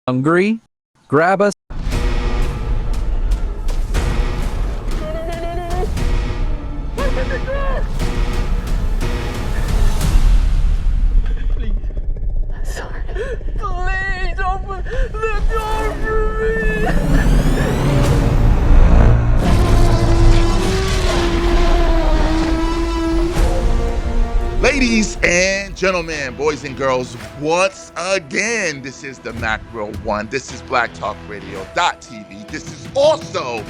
Hungry? Grab us. Please open the door for me! Ladies and gentlemen, boys and girls, once again, this is the Macro One. This is BlackTalkRadio.tv. This is also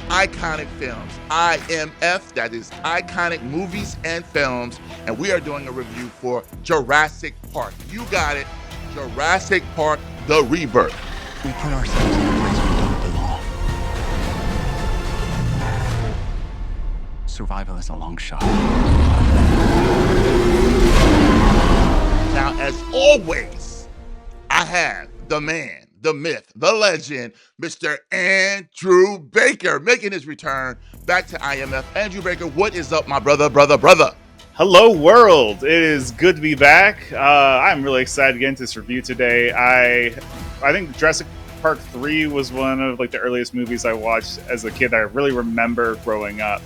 Iconic Films, IMF, that is Iconic Movies and Films, and we are doing a review for Jurassic Park. You got it, Jurassic Park, The Rebirth. We put ourselves in a place we don't belong. Survival is a long shot. Now, as always, I have the man, the myth, the legend, Mr. Andrew Baker, making his return back to IMF. Andrew Baker, what is up, my brother? Hello, world. It is good to be back. I'm really excited to get into this review today. I think Jurassic Park 3 was one of the earliest movies I watched as a kid that I really remember growing up.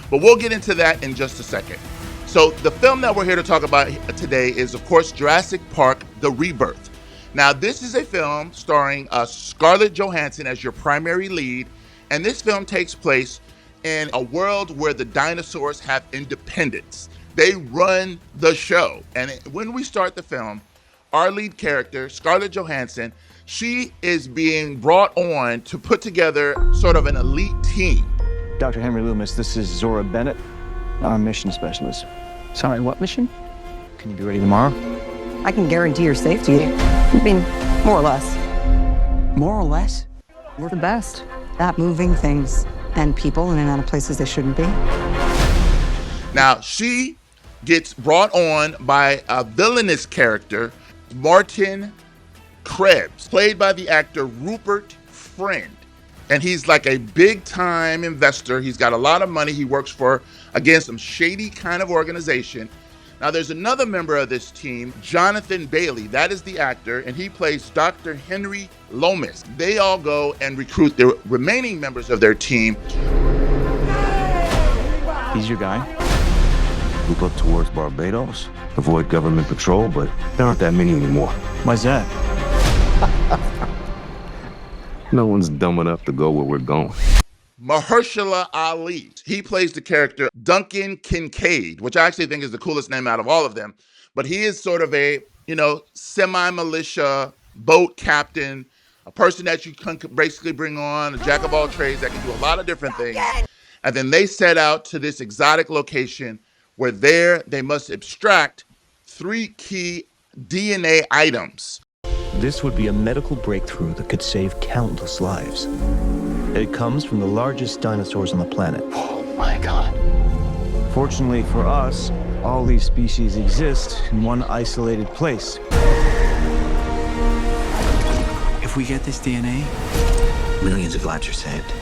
But we'll get into that in just a second. So the film that we're here to talk about today is, of course, Jurassic Park, The Rebirth. Now, this is a film starring Scarlett Johansson as your primary lead, and this film takes place in a world where the dinosaurs have independence. They run the show. And when we start the film, our lead character, Scarlett Johansson, she is being brought on to put together sort of an elite team. Dr. Henry Loomis, this is Zora Bennett, our mission specialist. Sorry, what mission? Can you be ready tomorrow? I can guarantee your safety. I mean, more or less. More or less? We're the best at moving things and people in and out of places they shouldn't be. Now, she gets brought on by a villainous character, Martin Krebs, played by the actor Rupert Friend. And he's like a big-time investor. He's got a lot of money. He works for, again, some shady kind of organization. Now, there's another member of this team, Jonathan Bailey. That is the actor, and he plays Dr. Henry Loomis. They all go and recruit the remaining members of their team. He's your guy? Move up towards Barbados, avoid government patrol, but there aren't that many anymore. Why's that? No one's dumb enough to go where we're going. Mahershala Ali, he plays the character Duncan Kincaid, which I actually think is the coolest name out of all of them. But he is sort of a, semi-militia boat captain, a person that you can basically bring on, a jack of all trades that can do a lot of different things. And then they set out to this exotic location where they must abstract 3 key DNA items. This would be a medical breakthrough that could save countless lives. It comes from the largest dinosaurs on the planet. Oh my God. Fortunately for us, all these species exist in one isolated place. If we get this DNA, millions of lives are saved.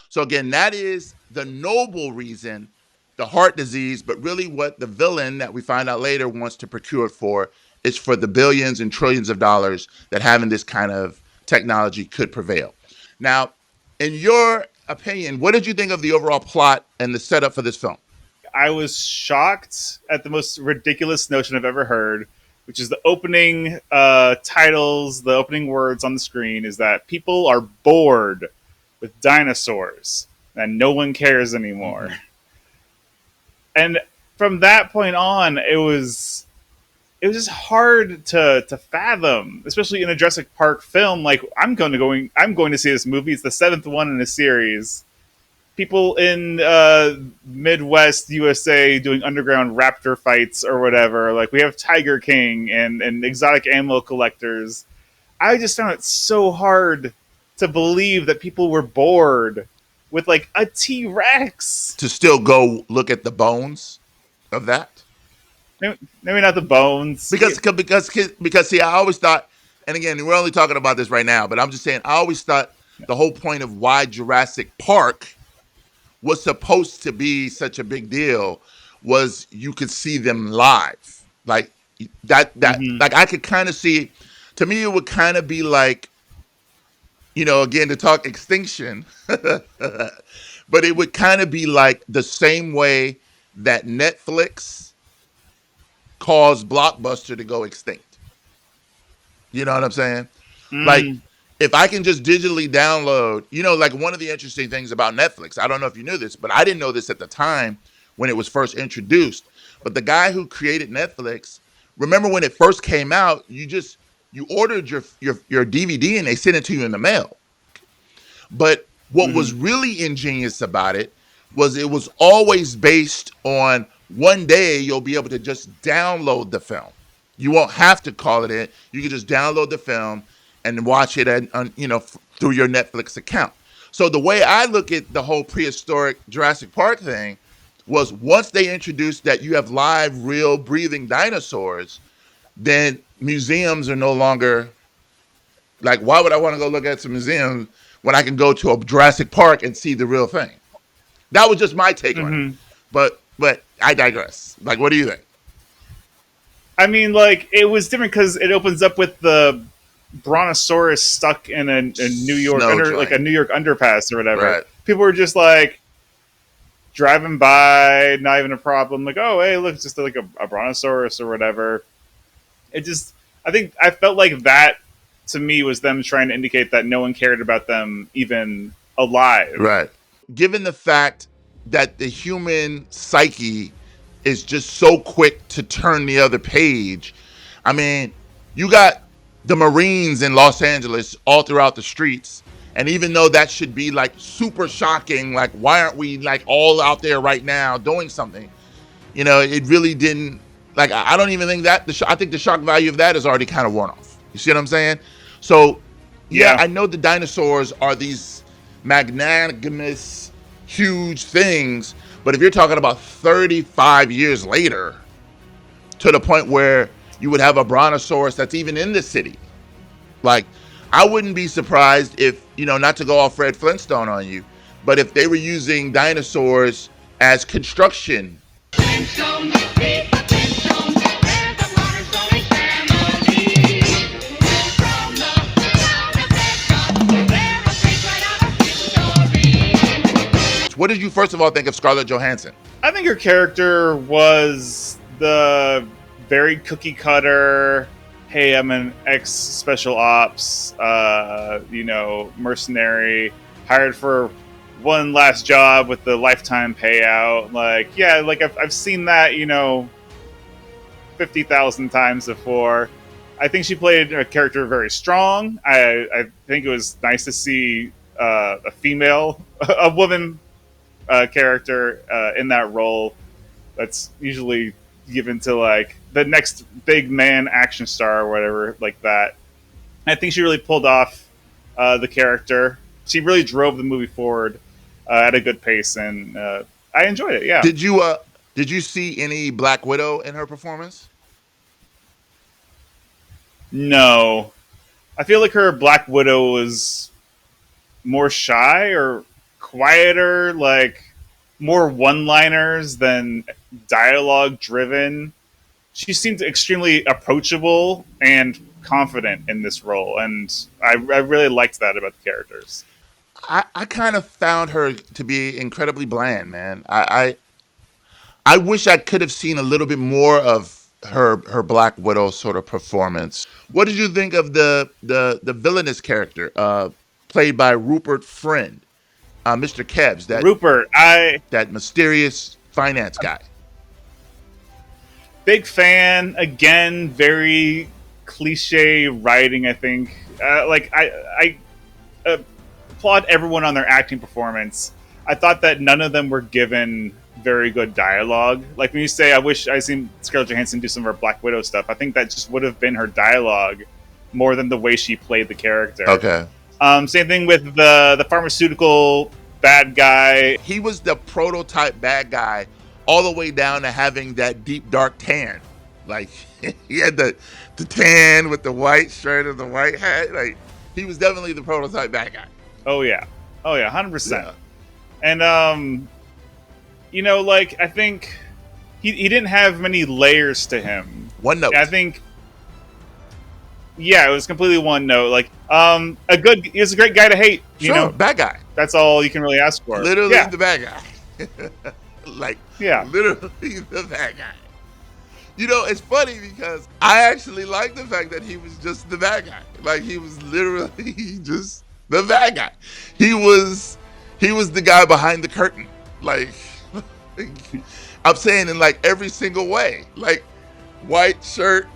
So again, that is the noble reason, the heart disease, but really what the villain that we find out later wants to procure it for is for the billions and trillions of dollars that having this kind of technology could prevail. Now, in your opinion, what did you think of the overall plot and the setup for this film? I was shocked at the most ridiculous notion I've ever heard, which is the opening titles, the opening words on the screen is that people are bored with dinosaurs and no one cares anymore. Mm-hmm. And from that point on, it was just hard to fathom, especially in a Jurassic Park film. Like, I'm going to see this movie. It's the 7th one in a series. People in Midwest USA doing underground raptor fights or whatever. Like, we have Tiger King and exotic animal collectors. I just found it so hard to believe that people were bored with like a T-Rex. To still go look at the bones of that? Maybe not the bones. Because see, I always thought, and again, we're only talking about this right now, but I'm just saying, I always thought the whole point of why Jurassic Park was supposed to be such a big deal was you could see them live. Like that, like I could kind of see To me, it would kind of be like, again, to talk extinction, but it would kind of be like the same way that Netflix caused Blockbuster to go extinct. You know what I'm saying? Like, if I can just digitally download, like one of the interesting things about Netflix, I don't know if you knew this, but I didn't know this at the time when it was first introduced. But the guy who created Netflix, remember when it first came out, you ordered your DVD and they sent it to you in the mail. But what was really ingenious about it was always based on one day you'll be able to just download the film. You won't have to call it in. You can just download the film and watch it through your Netflix account. So the way I look at the whole prehistoric Jurassic Park thing was once they introduced that you have live, real, breathing dinosaurs, then museums are no longer like, why would I want to go look at some museum when I can go to a Jurassic Park and see the real thing? That was just my take on it. But I digress. Like, what do you think? I mean, like, it was different because it opens up with the Brontosaurus stuck in a New York a New York underpass or whatever. Right. People were just like driving by, not even a problem. Like, oh, hey, look, it's just like a Brontosaurus or whatever. I felt like that to me was them trying to indicate that no one cared about them even alive. Right. Given the fact that the human psyche is just so quick to turn the other page, I mean, you got the Marines in Los Angeles all throughout the streets. And even though that should be like super shocking, like, why aren't we like all out there right now doing something? It really didn't, like, I don't even think that, I think the shock value of that is already kind of worn off. You see what I'm saying? So, yeah, I know the dinosaurs are these magnanimous, huge things, but if you're talking about 35 years later, to the point where you would have a brontosaurus that's even in the city, like, I wouldn't be surprised if, not to go all Fred Flintstone on you, but if they were using dinosaurs as construction. What did you first of all think of Scarlett Johansson? I think her character was the very cookie cutter, hey, I'm an ex-special ops, mercenary, hired for one last job with the lifetime payout. Like, yeah, like I've seen that, 50,000 times before. I think she played a character very strong. I think it was nice to see a woman character in that role. That's usually given to like the next big man action star or whatever like that. I think she really pulled off the character. She really drove the movie forward at a good pace, and I enjoyed it. Yeah. Did you see any Black Widow in her performance? No, I feel like her Black Widow was more shy or quieter, like more one-liners than dialogue-driven. She seemed extremely approachable and confident in this role, and I really liked that about the characters. I kind of found her to be incredibly bland, man. I wish I could have seen a little bit more of her Black Widow sort of performance. What did you think of the villainous character played by Rupert Friend, Mr. Kebs? That mysterious finance guy. Big fan. Again, very cliche writing, I think. I applaud everyone on their acting performance. I thought that none of them were given very good dialogue. Like when you say, I wish I seen Scarlett Johansson do some of her Black Widow stuff, I think that just would have been her dialogue more than the way she played the character. Okay. Same thing with the pharmaceutical bad guy. He was the prototype bad guy all the way down to having that deep dark tan. Like he had the tan with the white shirt and the white hat. Like he was definitely the prototype bad guy. Oh yeah, 100%. Yeah. And I think he didn't have many layers to him. One note. I think Yeah, it was completely one note. Like, he was a great guy to hate. You Sure, know, bad guy. that's all you can really ask for. Literally Yeah, the bad guy. Like, yeah. literally the bad guy. You know, it's funny because I actually like the fact that he was just the bad guy. Like, he was literally just the bad guy. He was the guy behind the curtain. Like, I'm saying in like every single way. Like, white shirt,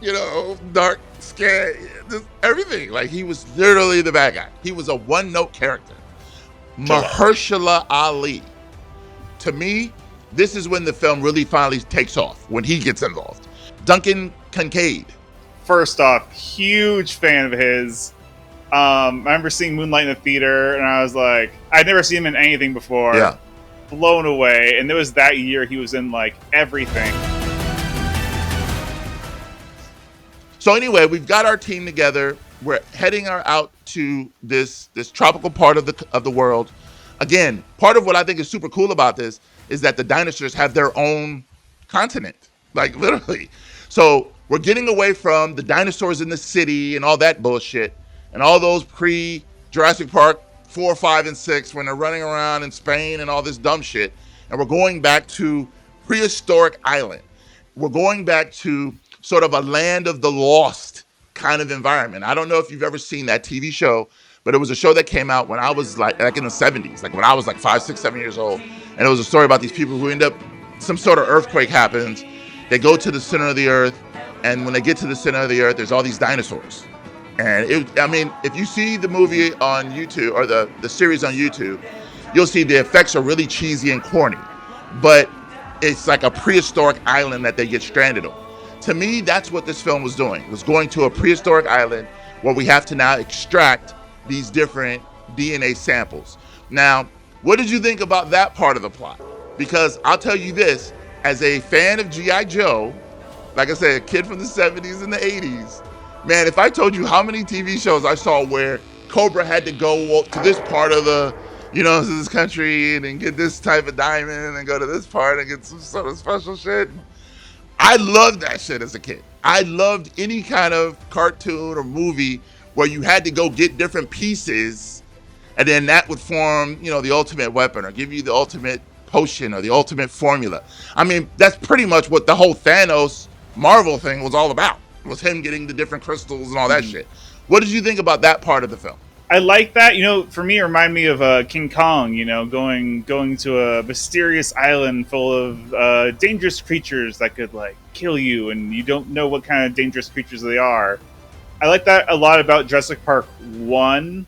you know, dark skin, just everything. Like, he was literally the bad guy. He was a one-note character. Mahershala Ali. To me, this is when the film really finally takes off, when he gets involved. Duncan Kincaid. First off, huge fan of his. I remember seeing Moonlight in the theater, and I was like, I'd never seen him in anything before. Yeah. Blown away. And it was that year he was in like everything. So anyway, we've got our team together. We're heading out to this tropical part of the world. Again, part of what I think is super cool about this is that the dinosaurs have their own continent, like literally. So we're getting away from the dinosaurs in the city and all that bullshit and all those pre-Jurassic Park 4, 5, and 6 when they're running around in Spain and all this dumb shit. And we're going back to prehistoric island. We're going back to sort of a land of the lost kind of environment. I don't know if you've ever seen that TV show, but it was a show that came out when I was like in the 70s, like when I was like 5, 6, 7 years old. And it was a story about these people who end up, some sort of earthquake happens. They go to the center of the earth. And when they get to the center of the earth, there's all these dinosaurs. And if you see the movie on YouTube or the series on YouTube, you'll see the effects are really cheesy and corny. But it's like a prehistoric island that they get stranded on. To me, that's what this film was doing. It was going to a prehistoric island where we have to now extract these different DNA samples. Now, what did you think about that part of the plot? Because I'll tell you this, as a fan of G.I. Joe, like I said, a kid from the 70s and the 80s, man, if I told you how many TV shows I saw where Cobra had to go to this part of this country and then get this type of diamond and go to this part and get some sort of special shit. I loved that shit as a kid. I loved any kind of cartoon or movie where you had to go get different pieces and then that would form, the ultimate weapon or give you the ultimate potion or the ultimate formula. I mean, that's pretty much what the whole Thanos Marvel thing was all about, was him getting the different crystals and all that shit. What did you think about that part of the film? I like that. For me, it reminded me of King Kong. Going to a mysterious island full of dangerous creatures that could like kill you, and you don't know what kind of dangerous creatures they are. I like that a lot about Jurassic Park 1,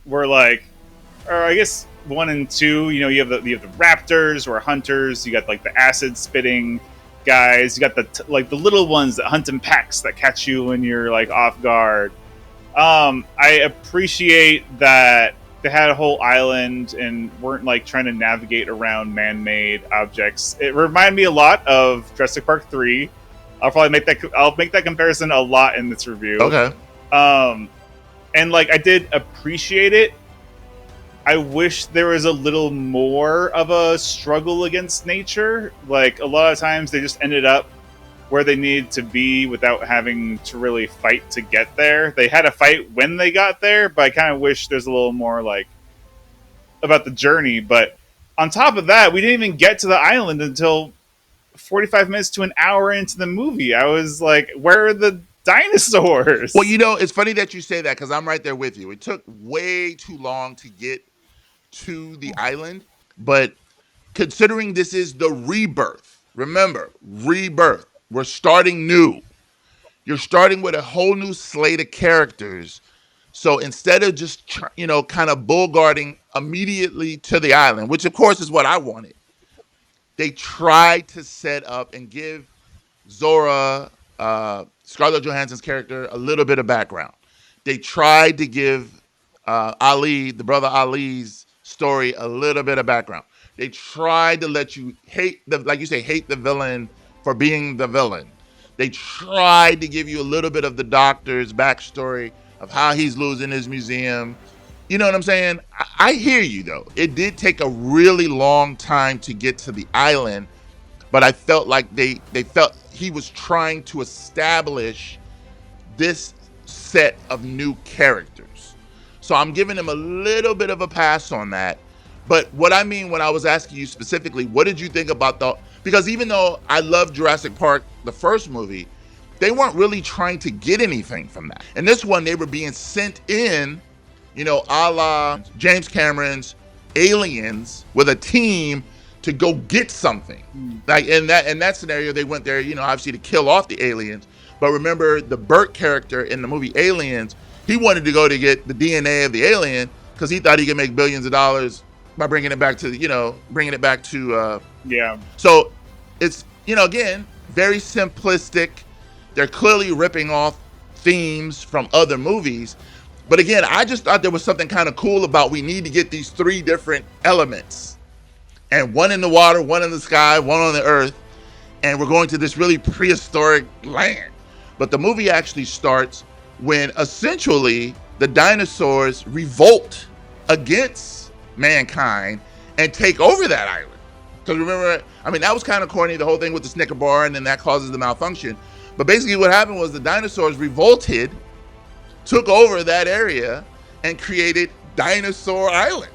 where or I guess 1 and 2. You have the raptors who are hunters. You got like the acid spitting guys. You got the little ones that hunt in packs that catch you when you're like off guard. I appreciate that they had a whole island and weren't like trying to navigate around man-made objects. It reminded me a lot of Jurassic Park 3. I'll make that comparison a lot in this review. Okay. And like I did appreciate it. I wish there was a little more of a struggle against nature. Like a lot of times they just ended up where they needed to be without having to really fight to get there. They had a fight when they got there, but I kind of wish there's a little more like about the journey. But on top of that, we didn't even get to the island until 45 minutes to an hour into the movie. I was like, where are the dinosaurs? Well, it's funny that you say that because I'm right there with you. It took way too long to get to the island, but considering this is the rebirth, remember, rebirth. We're starting new. You're starting with a whole new slate of characters. So instead of just, kind of bullguarding immediately to the island, which of course is what I wanted, they tried to set up and give Zora, Scarlett Johansson's character, a little bit of background. They tried to give Ali, the brother Ali's story, a little bit of background. They tried to let you hate the villain for being the villain. They tried to give you a little bit of the doctor's backstory of how he's losing his museum. You know what I'm saying? I hear you, though. It did take a really long time to get to the island, but I felt like they felt he was trying to establish this set of new characters. So I'm giving them a little bit of a pass on that. But what I mean when I was asking you specifically, what did you think about because even though I love Jurassic Park, the first movie, they weren't really trying to get anything from that. And this one, they were being sent in, a la James Cameron's Aliens, with a team to go get something. Like in that scenario, they went there, obviously to kill off the aliens. But remember, the Burt character in the movie Aliens, he wanted to go to get the DNA of the alien because he thought he could make billions of dollars by bringing it back to, Yeah. So it's, again, very simplistic. They're clearly ripping off themes from other movies. But again, I just thought there was something kind of cool about we need to get these 3 different elements. And one in the water, one in the sky, one on the earth. And we're going to this really prehistoric land. But the movie actually starts when essentially the dinosaurs revolt against mankind and take over that island. Because remember, that was kind of corny, the whole thing with the Snicker bar, and then that causes the malfunction. But basically what happened was the dinosaurs revolted, took over that area, and created Dinosaur Island.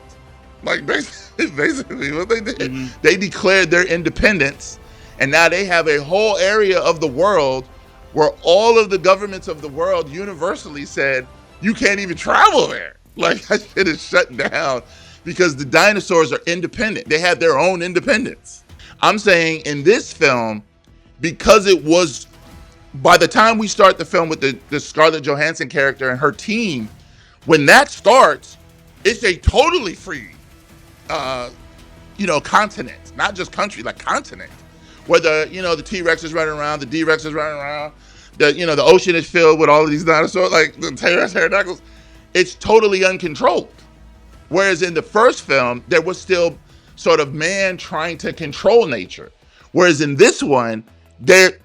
Like basically what they did. Mm-hmm. They declared their independence, and now they have a whole area of the world where all of the governments of the world universally said, you can't even travel there. Like, that shit is shut down because the dinosaurs are independent. They have their own independence. I'm saying in this film, because it was, by the time we start the film with the Scarlett Johansson character and her team, when that starts, it's a totally free, continent, not just country, like continent, where the T-Rex is running around, the D-Rex is running around, the ocean is filled with all of these dinosaurs, like the pterodactyls. It's totally uncontrolled. Whereas in the first film, there was still sort of man trying to control nature. Whereas in this one, the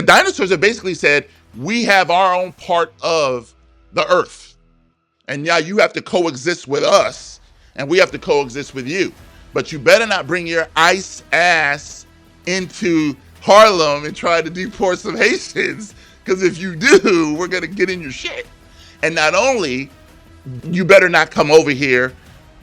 dinosaurs have basically said, we have our own part of the earth. And now you have to coexist with us, and we have to coexist with you. But you better not bring your ice ass into Harlem and try to deport some Haitians, because if you do, we're going to get in your shit. And not only, you better not come over here,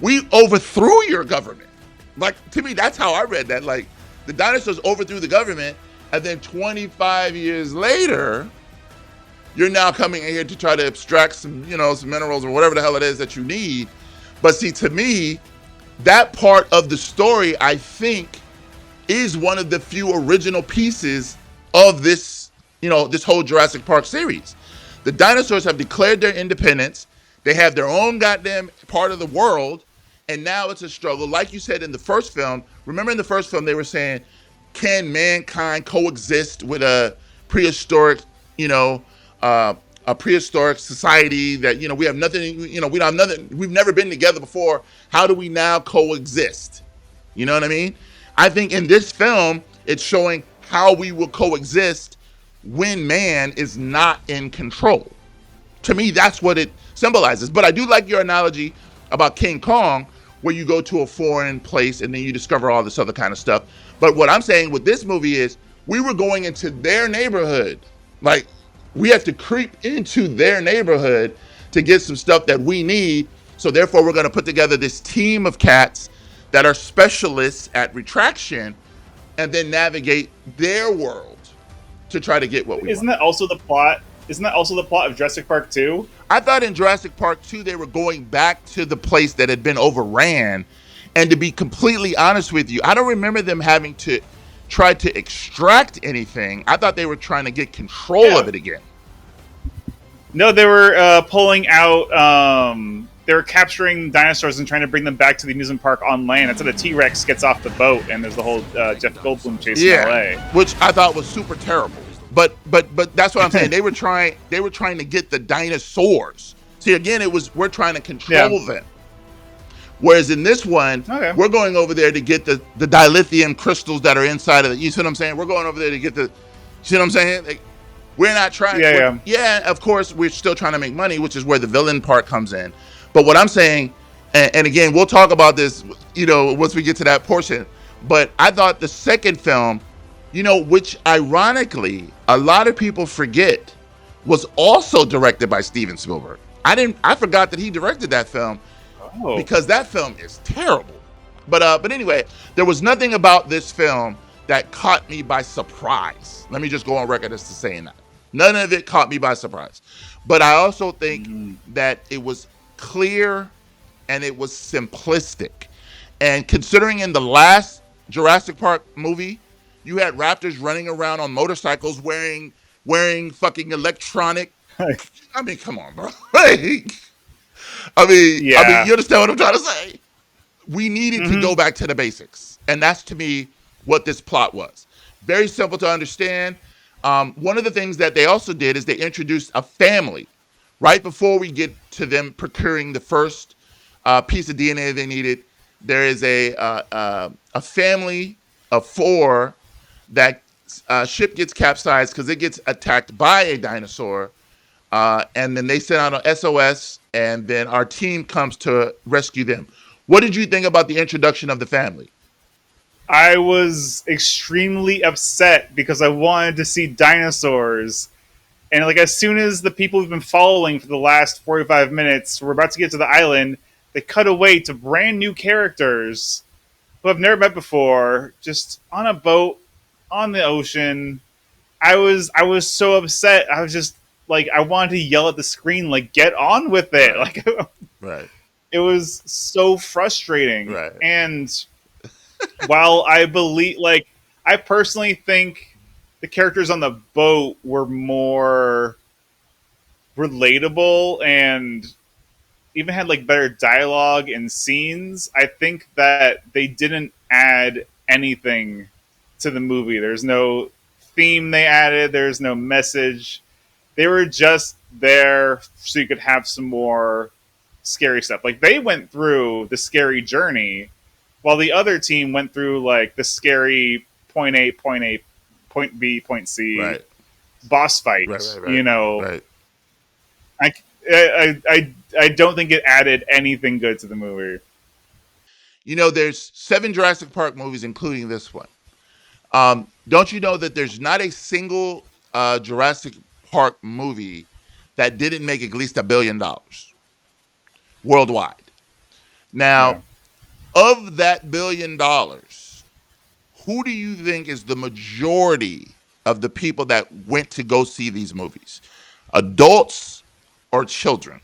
we overthrew your government. Like, to me, that's how I read that. Like, the dinosaurs overthrew the government, and then 25 years later, you're now coming in here to try to extract some minerals or whatever the hell it is that you need. But see, to me, that part of the story, I think, is one of the few original pieces of this, this whole Jurassic Park series. The dinosaurs have declared their independence. They have their own goddamn part of the world. And now it's a struggle. Like you said in the first film, remember in the first film, they were saying, can mankind coexist with a prehistoric, a prehistoric society that, we have nothing, we don't have nothing, we've never been together before. How do we now coexist? You know what I mean? I think in this film, it's showing how we will coexist when man is not in control. To me, that's what it symbolizes. But I do like your analogy about King Kong, where you go to a foreign place and then you discover all this other kind of stuff. But what I'm saying with this movie is we were going into their neighborhood. Like, we have to creep into their neighborhood to get some stuff that we need. So therefore, we're going to put together this team of cats that are specialists at retraction and then navigate their world to try to get what we want. Isn't that also the plot of Jurassic Park 2? I thought in Jurassic Park 2, they were going back to the place that had been overran. And to be completely honest with you, I don't remember them having to try to extract anything. I thought they were trying to get control of it again. No, they were pulling out... they were capturing dinosaurs and trying to bring them back to the amusement park on land. That's how the T-Rex gets off the boat, and there's the whole Jeff Goldblum chase in LA. Which I thought was super terrible. But that's what I'm saying. They were trying to get the dinosaurs. See, again, we're trying to control them. Whereas in this one, we're going over there to get the dilithium crystals that are inside of it. You see what I'm saying? We're going over there to get you see what I'm saying? Like, we're not trying. Yeah, of course, we're still trying to make money, which is where the villain part comes in. But what I'm saying, and again, we'll talk about this, once we get to that portion. But I thought the second film, which ironically, a lot of people forget, was also directed by Steven Spielberg. I forgot that he directed that film because that film is terrible. But anyway, there was nothing about this film that caught me by surprise. Let me just go on record as to saying that. None of it caught me by surprise. But I also think that it was clear and it was simplistic. And considering in the last Jurassic Park movie, you had raptors running around on motorcycles wearing fucking electronic. I mean, come on, bro. I mean, you understand what I'm trying to say? We needed to go back to the basics. And that's, to me, what this plot was. Very simple to understand. One of the things that they also did is they introduced a family. Right before we get to them procuring the first piece of DNA they needed, there is a family of 4 that ship gets capsized because it gets attacked by a dinosaur. And then they send out an SOS, and then our team comes to rescue them. What did you think about the introduction of the family? I was extremely upset because I wanted to see dinosaurs. And like as soon as the people we've been following for the last 45 minutes were about to get to the island, they cut away to brand new characters who I've never met before, just on a boat, on the ocean. I was so upset. I was just like, I wanted to yell at the screen, like, get on with it. Like, right. It was so frustrating. Right. And while I believe, like, I personally think the characters on the boat were more relatable and even had like better dialogue and scenes. I think that they didn't add anything to the movie. There's no theme they added. There's no message. They were just there so you could have some more scary stuff. Like they went through the scary journey while the other team went through like the scary point A, point B, point C, right. boss fight. Right. You know, right. I don't think it added anything good to the movie. You know, there's 7 Jurassic Park movies, including this one. Don't you know that there's not a single Jurassic Park movie that didn't make at least $1 billion worldwide? Now, of that $1 billion, who do you think is the majority of the people that went to go see these movies? Adults or children?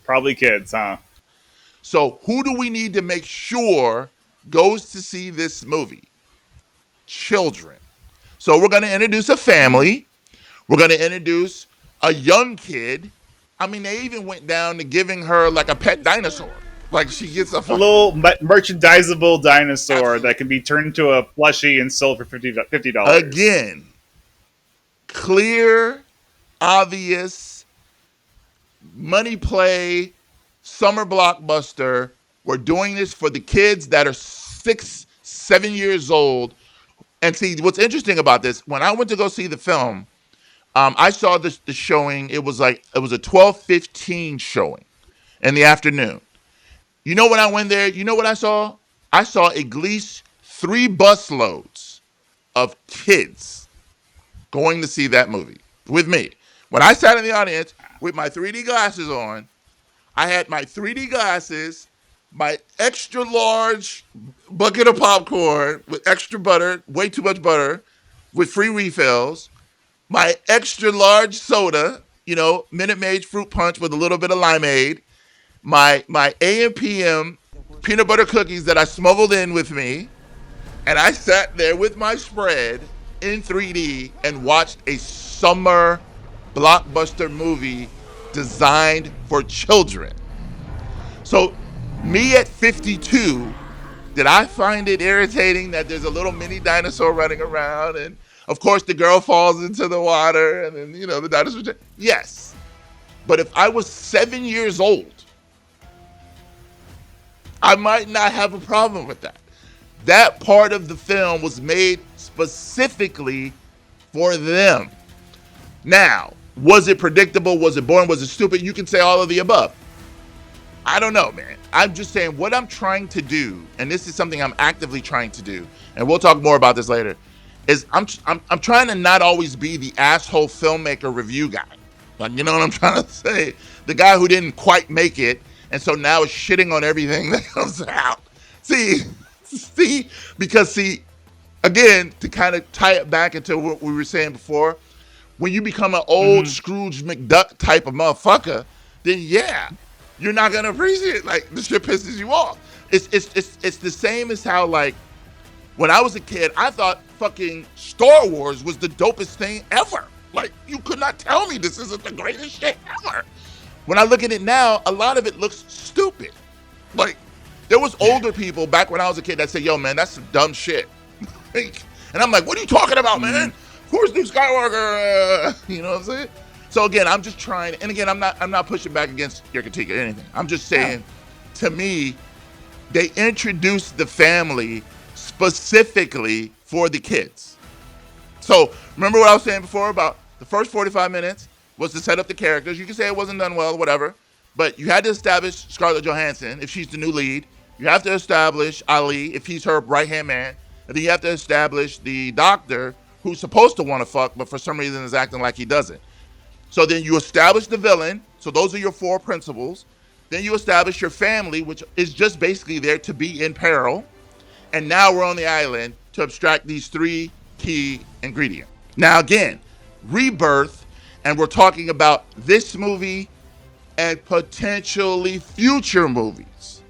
Probably kids, huh? So who do we need to make sure goes to see this movie? Children. So we're going to introduce a family. We're going to introduce a young kid. I mean, they even went down to giving her like a pet dinosaur. Like she gets a little merchandisable dinosaur that can be turned into a plushie and sold for $50. Again, clear, obvious, money play, summer blockbuster. We're doing this for the kids that are 6, 7 years old. And see, what's interesting about this, when I went to go see the film, I saw the showing. It was a 12:15 showing in the afternoon. You know when I went there, you know what I saw? I saw at least 3 busloads of kids going to see that movie with me. When I sat in the audience with my 3D glasses on, I had my 3D glasses, my extra large bucket of popcorn with extra butter, way too much butter, with free refills, my extra large soda, Minute Maid fruit punch with a little bit of limeade, my A&PM peanut butter cookies that I smuggled in with me, and I sat there with my spread in 3D and watched a summer blockbuster movie designed for children. So me at 52, did I find it irritating that there's a little mini dinosaur running around and of course the girl falls into the water and then, the dinosaur? Yes. But if I was 7 years old, I might not have a problem with that. That part of the film was made specifically for them. Now, was it predictable? Was it boring? Was it stupid? You can say all of the above. I don't know, man. I'm just saying what I'm trying to do, and this is something I'm actively trying to do, and we'll talk more about this later, is I'm trying to not always be the asshole filmmaker review guy. Like, you know what I'm trying to say? The guy who didn't quite make it, and so now is shitting on everything that comes out. See, because again, to kind of tie it back into what we were saying before, when you become an old Scrooge McDuck type of motherfucker, then yeah, you're not gonna appreciate it. Like, the shit pisses you off. It's the same as how, like, when I was a kid, I thought fucking Star Wars was the dopest thing ever. Like, you could not tell me this isn't the greatest shit ever. When I look at it now, a lot of it looks stupid. Like, there was older people back when I was a kid that said, yo, man, that's some dumb shit. And I'm like, what are you talking about, man? Of course, Luke Skywalker, you know what I'm saying? So again, I'm just trying, and again, I'm not pushing back against your critique or anything. I'm just saying, to me, they introduced the family specifically for the kids. So remember what I was saying before about the first 45 minutes was to set up the characters. You can say it wasn't done well, whatever, but you had to establish Scarlett Johansson if she's the new lead. You have to establish Ali if he's her right-hand man. And then you have to establish the doctor who's supposed to want to fuck, but for some reason is acting like he doesn't. So then you establish the villain. So those are your four principles. Then you establish your family, which is just basically there to be in peril. And now we're on the island to abstract these three key ingredients. Now again, Rebirth, and we're talking about this movie and potentially future movies.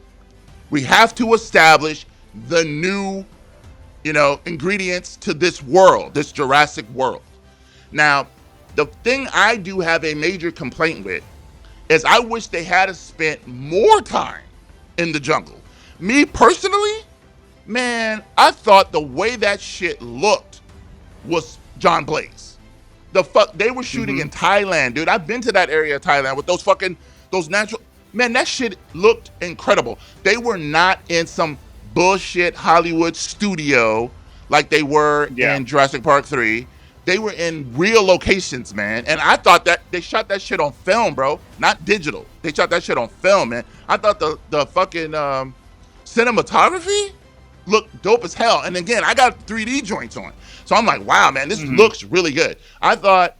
We have to establish the new, ingredients to this world, this Jurassic World. Now, the thing I do have a major complaint with is I wish they had spent more time in the jungle. Me personally, man, I thought the way that shit looked was John Blaze. They were shooting in Thailand, dude. I've been to that area of Thailand with those natural, man, that shit looked incredible. They were not in some bullshit Hollywood studio like they were in Jurassic Park 3. They were in real locations, man. And I thought that they shot that shit on film, bro, not digital. They shot that shit on film, man. I thought the fucking cinematography looked dope as hell. And again, I got 3D joints on. So I'm like, wow, man, this looks really good. I thought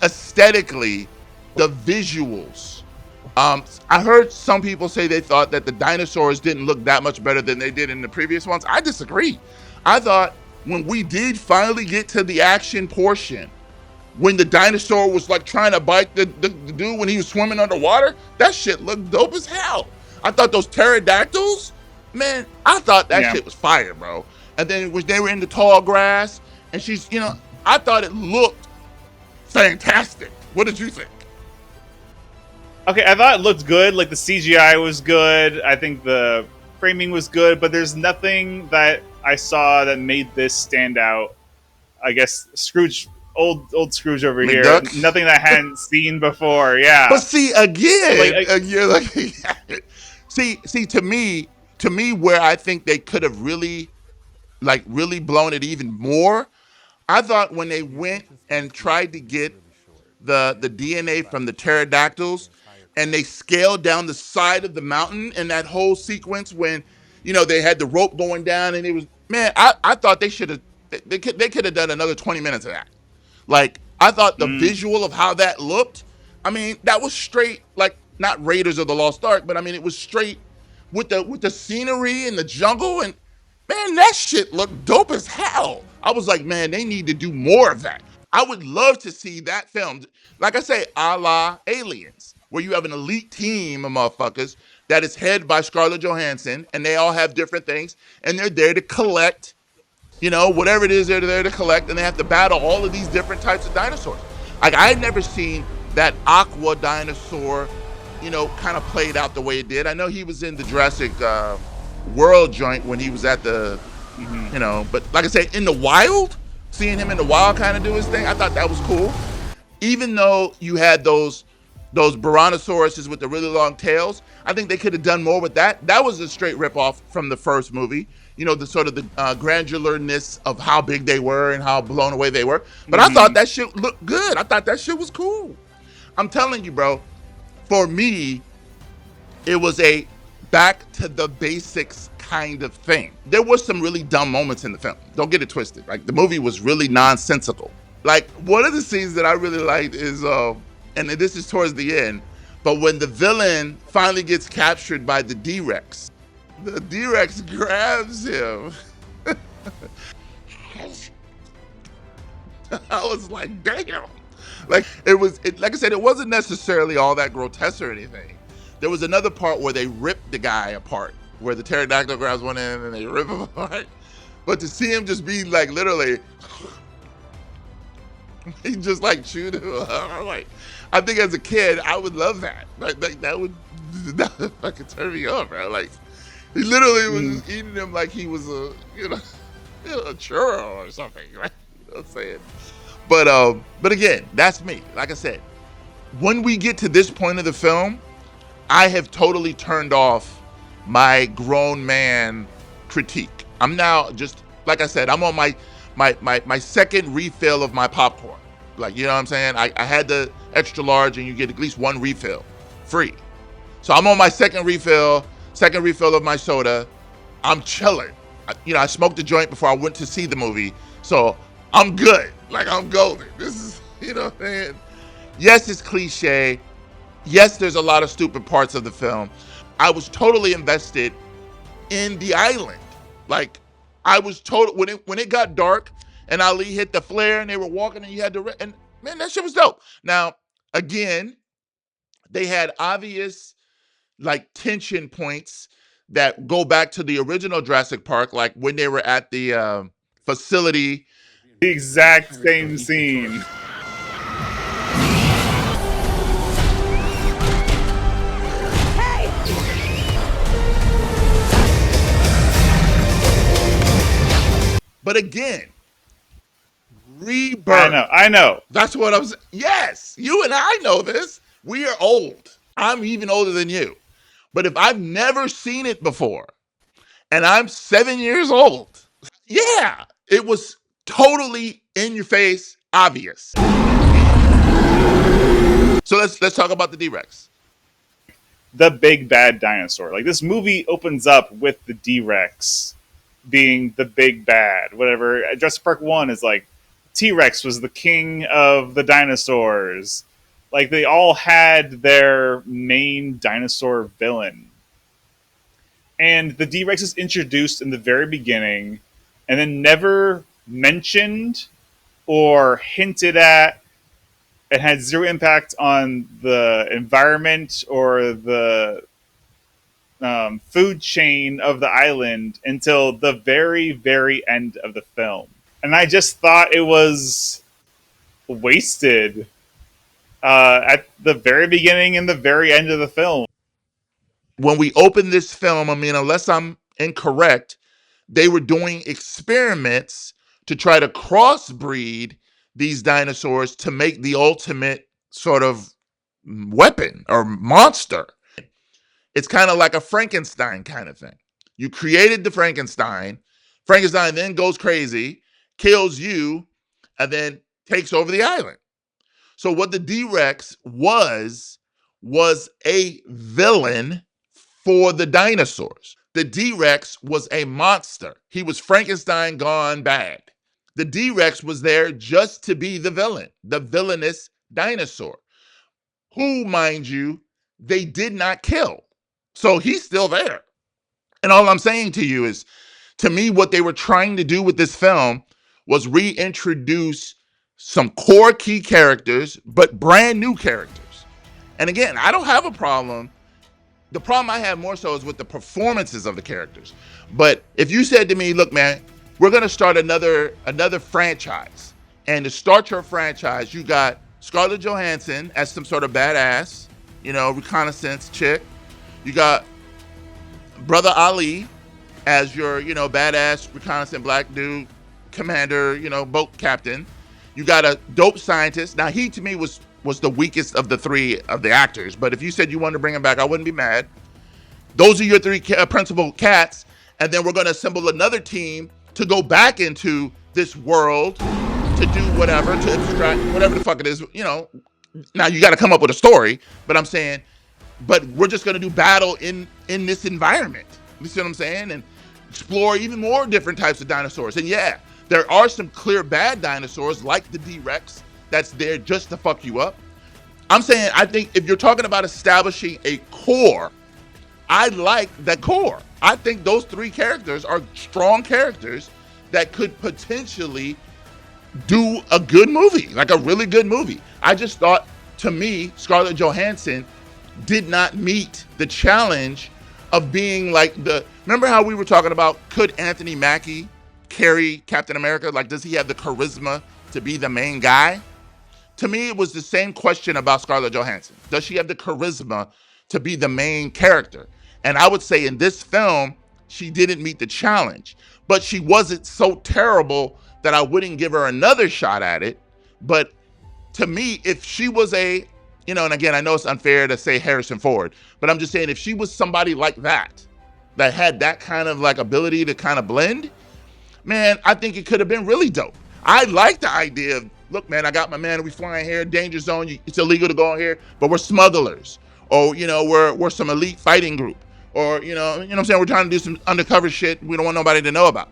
aesthetically, the visuals, I heard some people say they thought that the dinosaurs didn't look that much better than they did in the previous ones. I disagree. I thought when we did finally get to the action portion, when the dinosaur was like trying to bite the dude when he was swimming underwater, that shit looked dope as hell. I thought those pterodactyls, man, I thought that shit was fire, bro. And then when they were in the tall grass, and she's, I thought it looked fantastic. What did you think? Okay, I thought it looked good. Like, the CGI was good. I think the framing was good, but there's nothing that I saw that made this stand out. I guess Scrooge, old Scrooge over McDuck? here. Nothing that I hadn't seen before. Yeah. But see, again, you're like, see, to me, where I think they could have really blown it even more, I thought when they went and tried to get the DNA from the pterodactyls, and they scaled down the side of the mountain, and that whole sequence when, they had the rope going down, and it was, man, I thought they could have done another 20 minutes of that. Like, I thought the visual of how that looked, I mean, that was straight, like, not Raiders of the Lost Ark, but I mean, it was straight with the scenery and the jungle, and man, that shit looked dope as hell. I was like, man, they need to do more of that. I would love to see that filmed, like I say, a la Aliens, where you have an elite team of motherfuckers that is headed by Scarlett Johansson, and they all have different things, and they're there to collect, whatever it is they're there to collect, and they have to battle all of these different types of dinosaurs. Like, I had never seen that aqua dinosaur, kind of played out the way it did. I know he was in the Jurassic World joint when he was at the, but like I say, in the wild, seeing him in the wild kind of do his thing, I thought that was cool. Even though you had those Brontosaurus with the really long tails, I think they could have done more with that. That was a straight ripoff from the first movie. The sort of the granularness of how big they were and how blown away they were. But I thought that shit looked good. I thought that shit was cool. I'm telling you, bro, for me, it was a back to the basics kind of thing. There was some really dumb moments in the film. Don't get it twisted. Like, the movie was really nonsensical. Like, one of the scenes that I really liked is, and this is towards the end, but when the villain finally gets captured by the D-Rex, the D-Rex grabs him. I was like, damn. Like, like I said, it wasn't necessarily all that grotesque or anything. There was another part where they ripped the guy apart, where the pterodactyl grabs one end and they rip him apart. But to see him just be like, literally, he just like chewed him up. Like, I think as a kid, I would love that. Like that would fucking turn me on, bro. Like, he literally was just eating him like he was a churro or something. Right? You know what I'm saying? But again, that's me. Like I said, when we get to this point of the film, I have totally turned off my grown man critique. I'm now just, like I said, I'm on my second refill of my popcorn. Like, you know what I'm saying? I had the extra large and you get at least one refill free. So I'm on my second refill of my soda. I'm chilling. I smoked a joint before I went to see the movie. So I'm good. Like, I'm golden. This is, you know what I'm saying? Yes, it's cliche. Yes, there's a lot of stupid parts of the film. I was totally invested in the island. Like, I was total when it got dark and Ali hit the flare and they were walking and you had to, and man, that shit was dope. Now, again, they had obvious like tension points that go back to the original Jurassic Park, like when they were at the facility. The exact same scene. But again, Rebirth. I know. That's what I'm saying. Yes, you and I know this. We are old. I'm even older than you. But if I've never seen it before, and I'm 7 years old, yeah, it was totally in your face, obvious. So let's talk about the D-Rex. The big bad dinosaur. Like, this movie opens up with the D-Rex being the big bad. Whatever. Jurassic Park 1 is like, T-Rex was the king of the dinosaurs. Like, they all had their main dinosaur villain. And the D-Rex is introduced in the very beginning and then never mentioned or hinted at. It had zero impact on the environment or the food chain of the island until the very, very end of the film. And I just thought it was wasted at the very beginning and the very end of the film. When we opened this film, I mean, unless I'm incorrect, they were doing experiments to try to crossbreed these dinosaurs to make the ultimate sort of weapon or monster. It's kind of like a Frankenstein kind of thing. You created the Frankenstein. Frankenstein then goes crazy, kills you, and then takes over the island. So what the D-Rex was a villain for the dinosaurs. The D-Rex was a monster. He was Frankenstein gone bad. The D-Rex was there just to be the villain, the villainous dinosaur, who, mind you, they did not kill. So he's still there. And all I'm saying to you is, to me, what they were trying to do with this film was reintroduce some core key characters, but brand new characters. And again, I don't have a problem. The problem I have more so is with the performances of the characters. But if you said to me, look, man, we're going to start another franchise. And to start your franchise, you got Scarlett Johansson as some sort of badass, reconnaissance chick. You got Brother Ali as your, badass reconnaissance black dude, commander, boat captain. You got a dope scientist. Now, he to me was the weakest of the three of the actors. But if you said you wanted to bring him back, I wouldn't be mad. Those are your three principal cats. And then we're going to assemble another team to go back into this world to do whatever, to extract whatever the fuck it is, Now, you got to come up with a story. But I'm saying, but we're just going to do battle in this environment. You see what I'm saying? And explore even more different types of dinosaurs. And yeah, there are some clear bad dinosaurs like the D-Rex that's there just to fuck you up. I'm saying, I think if you're talking about establishing a core, I like that core. I think those three characters are strong characters that could potentially do a good movie, like a really good movie. I just thought, to me, Scarlett Johansson did not meet the challenge of being like remember how we were talking about, could Anthony Mackie carry Captain America? Like, does he have the charisma to be the main guy? To me, it was the same question about Scarlett Johansson. Does she have the charisma to be the main character? And I would say in this film, she didn't meet the challenge, but she wasn't so terrible that I wouldn't give her another shot at it. But to me, if she was and again, I know it's unfair to say Harrison Ford, but I'm just saying, if she was somebody like that had that kind of like ability to kind of blend, man, I think it could have been really dope. I like the idea of, look, man, I got my man, we flying here, danger zone, it's illegal to go in here, but we're smugglers, or, we're some elite fighting group, or, you know what I'm saying, we're trying to do some undercover shit we don't want nobody to know about.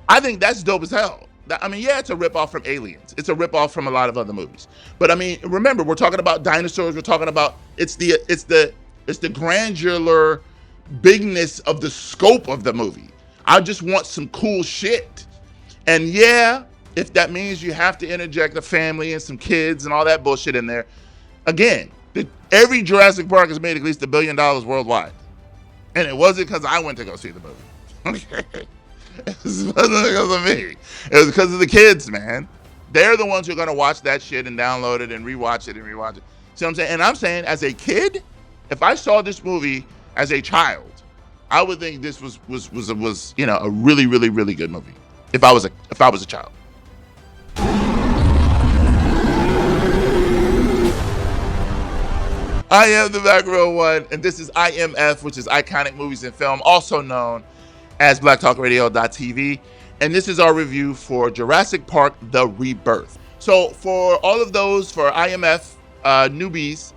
I think that's dope as hell. I mean, yeah, it's a ripoff from Aliens. It's a ripoff from a lot of other movies. But I mean, remember, we're talking about dinosaurs. We're talking about it's the granular bigness of the scope of the movie. I just want some cool shit. And yeah, if that means you have to interject a family and some kids and all that bullshit in there, again, every Jurassic Park has made at least $1 billion worldwide. And it wasn't because I went to go see the movie. Okay. It wasn't because of me. It was because of the kids, man. They're the ones who are going to watch that shit and download it and rewatch it. See what I'm saying? And I'm saying, as a kid, if I saw this movie as a child, I would think this was a really, really, really good movie. If I was a child. I am the Back Row One, and this is IMF, which is Iconic Movies and Film, also known as BlackTalkRadio.tv, and this is our review for Jurassic Park: The Rebirth. So for all of those, for IMF newbies,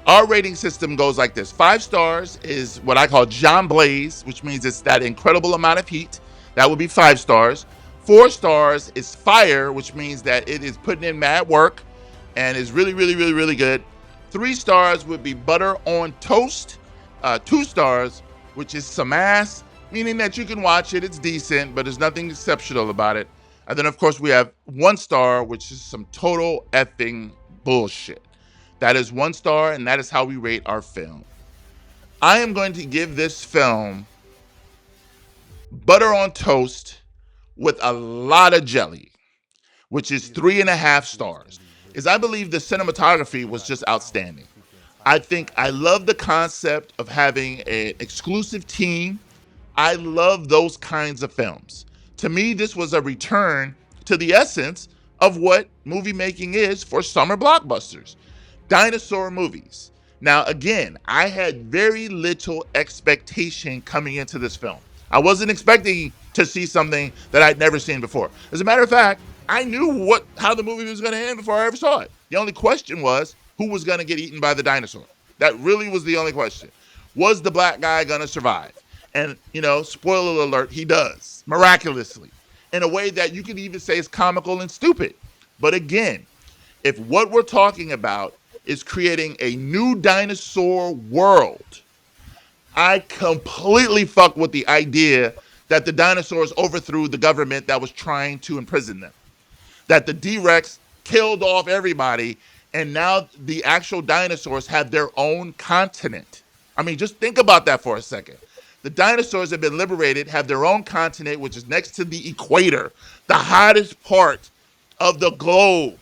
our rating system goes like this. 5 stars is what I call John Blaze, which means it's that incredible amount of heat. That would be 5 stars. 4 stars is fire, which means that it is putting in mad work and is really, really, really, really good. 3 stars would be butter on toast. 2 stars, which is some ass, meaning that you can watch it, it's decent, but there's nothing exceptional about it. And then, of course, we have 1 star, which is some total effing bullshit. That is 1 star, and that is how we rate our film. I am going to give this film butter on toast with a lot of jelly, which is 3.5 stars. Is I believe the cinematography was just outstanding. I love the concept of having an exclusive team. I love those kinds of films. To me, this was a return to the essence of what movie making is for summer blockbusters. Dinosaur movies. Now, again, I had very little expectation coming into this film. I wasn't expecting to see something that I'd never seen before. As a matter of fact, I knew how the movie was going to end before I ever saw it. The only question was, who was going to get eaten by the dinosaur? That really was the only question. Was the black guy going to survive? And, spoiler alert, he does, miraculously, in a way that you could even say is comical and stupid. But again, if what we're talking about is creating a new dinosaur world, I completely fuck with the idea that the dinosaurs overthrew the government that was trying to imprison them. That the D-Rex killed off everybody, and now the actual dinosaurs have their own continent. I mean, just think about that for a second. The dinosaurs have been liberated, have their own continent, which is next to the equator, the hottest part of the globe.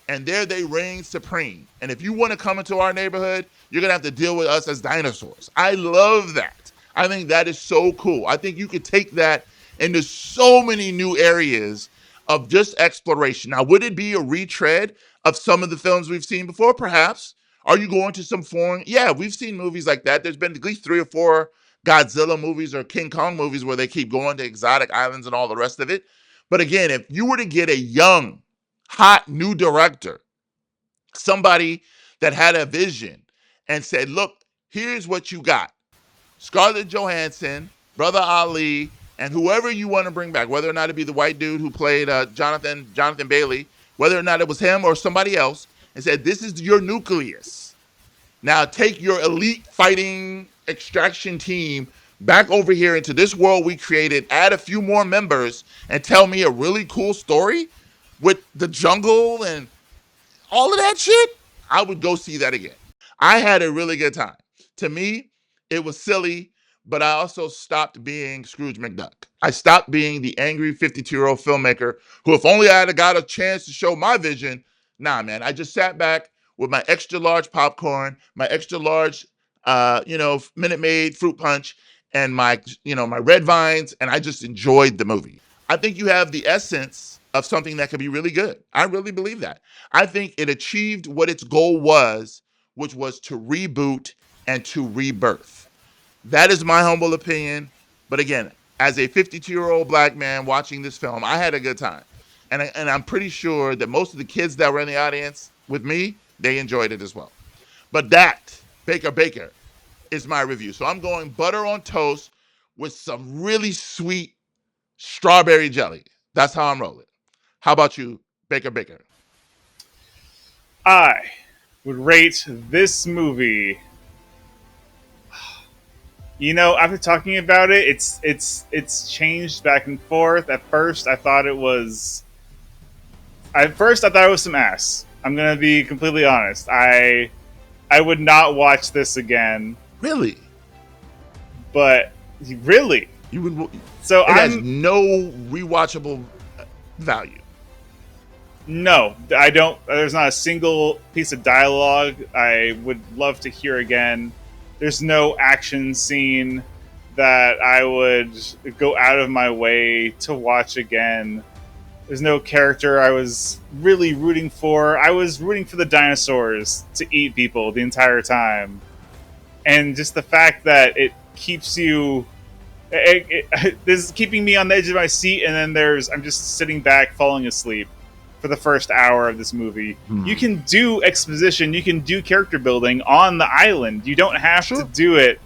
And there they reign supreme. And if you want to come into our neighborhood, you're going to have to deal with us as dinosaurs. I love that. I think that is so cool. I think you could take that into so many new areas of just exploration. Now, would it be a retread of some of the films we've seen before? Perhaps. Are you going to some foreign? Yeah, we've seen movies like that. There's been at least 3 or 4 Godzilla movies or King Kong movies where they keep going to exotic islands and all the rest of it. But again, if you were to get a young, hot new director, somebody that had a vision and said, look, here's what you got. Scarlett Johansson Brother Ali, and whoever you want to bring back, whether or not it be the white dude who played Jonathan Bailey, whether or not it was him or somebody else, and said, this is your nucleus. Now take your elite fighting extraction team back over here into this world we created, add a few more members, and tell me a really cool story with the jungle and all of that shit. I would go see that again. I had a really good time. To me, it was silly, but I also stopped being Scrooge McDuck. I stopped being the angry 52-year-old filmmaker who, if only I had got a chance to show my vision, nah, man. I just sat back with my extra large popcorn, my extra large, Minute Maid fruit punch, and my red vines, and I just enjoyed the movie. I think you have the essence of something that could be really good. I really believe that. I think it achieved what its goal was, which was to reboot and to rebirth. That is my humble opinion. But again, as a 52-year-old black man watching this film, I had a good time. And I'm pretty sure that most of the kids that were in the audience with me, they enjoyed it as well. But that, Baker, is my review. So I'm going butter on toast with some really sweet strawberry jelly. That's how I'm rolling. How about you, Baker? I would rate this movie. After talking about it, it's changed back and forth. At first, I thought it was some ass. I'm gonna be completely honest. I would not watch this again. Really? But really, you would. So it has no rewatchable value. No, I don't. There's not a single piece of dialogue I would love to hear again. There's no action scene that I would go out of my way to watch again. There's no character I was really rooting for. I was rooting for the dinosaurs to eat people the entire time. And just the fact that it keeps you... this is keeping me on the edge of my seat, and then I'm just sitting back falling asleep for the first hour of this movie. You can do exposition, you can do character building on the island. You don't have to do it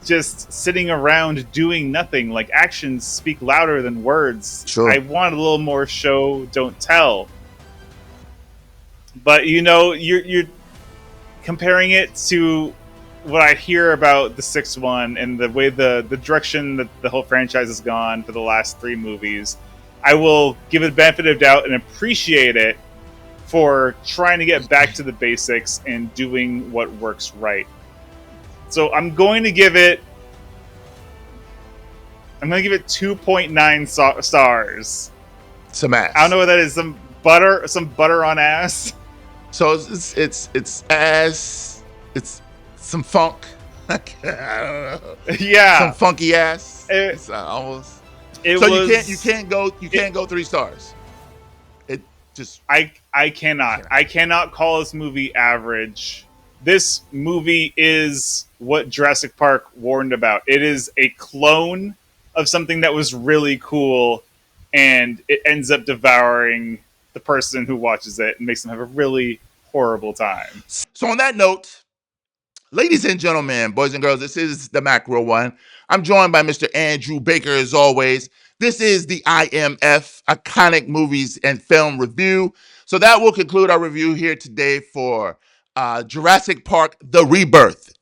just sitting around doing nothing. Like, actions speak louder than words. I want a little more show, don't tell. But you're comparing it to what I hear about the sixth one and the way the direction that the whole franchise has gone for the last three movies. I will give it the benefit of doubt and appreciate it for trying to get back to the basics and doing what works right. So I'm going to give it 2.9 stars. Some ass. I don't know what that is. Some butter on ass. So it's ass. It's some funk. I don't know. Yeah. Some funky ass. It's almost. You can't go 3 stars. It just I cannot call this movie average. This movie is what Jurassic Park warned about. It is a clone of something that was really cool, and it ends up devouring the person who watches it and makes them have a really horrible time. So on that note, ladies and gentlemen, boys and girls, this is the Macro One. I'm joined by Mr. Andrew Baker as always. This is the IMF, Iconic Movies and Film Review. So that will conclude our review here today for Jurassic Park, The Rebirth.